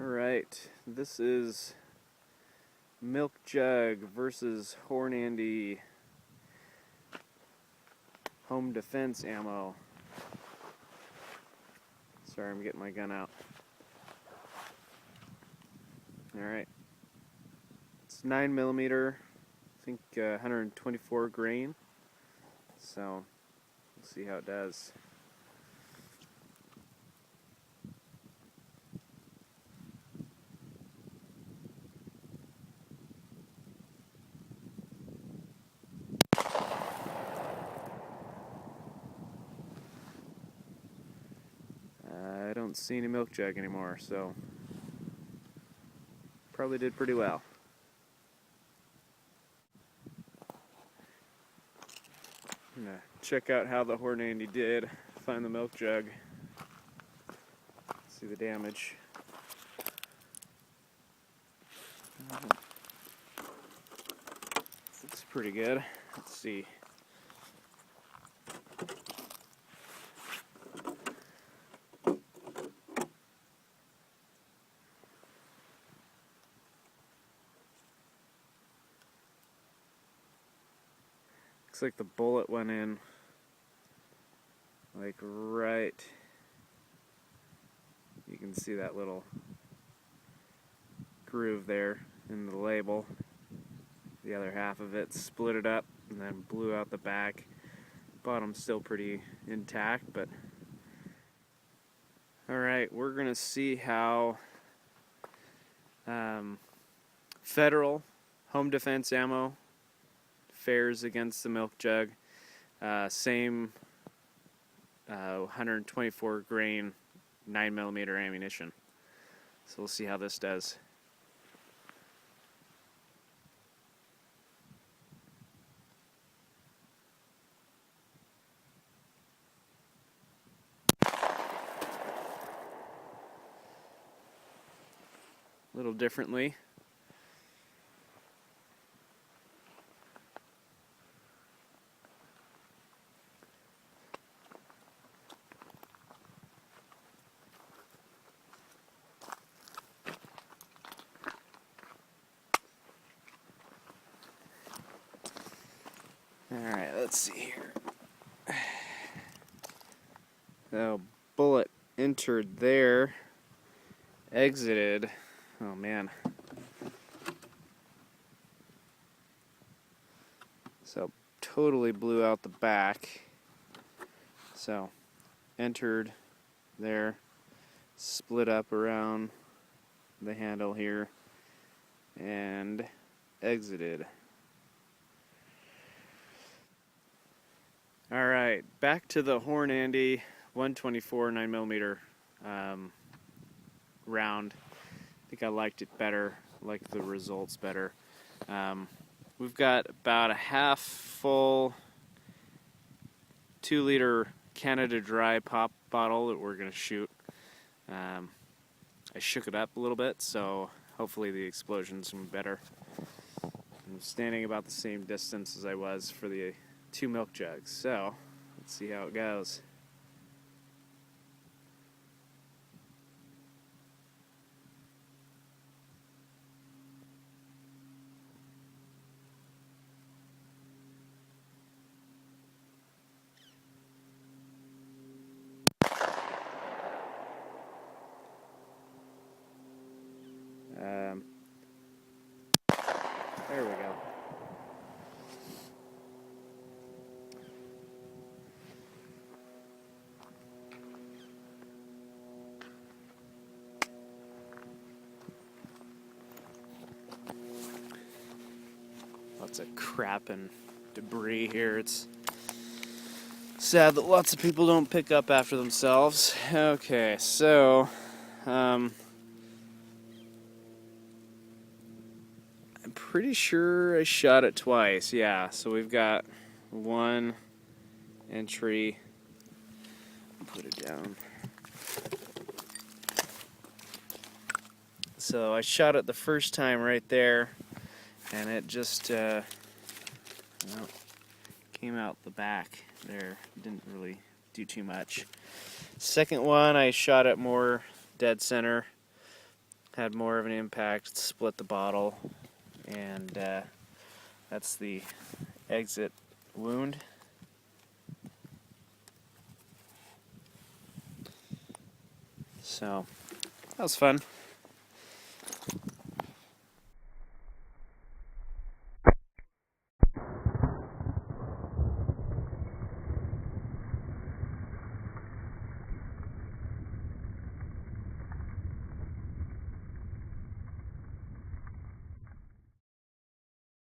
Alright, this is Milk Jug versus Hornady home defense ammo. Sorry, I'm getting my gun out. Alright, it's 9mm, I think 124 grain, so we'll see how it does. I don't see any Milk Jug anymore, so probably did pretty well. I'm gonna check out how the Hornady did. Find the Milk Jug. See the damage. Looks pretty good. Let's see. Looks like the bullet went in like right. You can see that little groove there in the label. The other half of it split it up and then blew out the back. Bottom's still pretty intact, but alright, we're gonna see how federal home defense ammo fares against the Milk Jug. Same 124 grain 9mm ammunition. So we'll see how this does. A little differently. Alright, let's see here. So, bullet entered there, exited. Oh man. So, totally blew out the back. So, entered there, split up around the handle here, and exited. Alright, back to the Hornady 124 9mm round. I think I liked it better, liked the results better. We've got about a half full 2-liter Canada Dry pop bottle that we're going to shoot. I shook it up a little bit, so hopefully the explosion's going to be better. I'm standing about the same distance as I was for the 2 Milk Jugs, so let's see how it goes. There we go. Lots of crap and debris here. It's sad that lots of people don't pick up after themselves. Okay, so I'm pretty sure I shot it twice. Yeah, so we've got one entry. Put it down. So I shot it the first time right there, and it just well, came out the back there. Didn't really do too much. Second one, I shot it more dead center. had more of an impact, split the bottle, and that's the exit wound. So that was fun.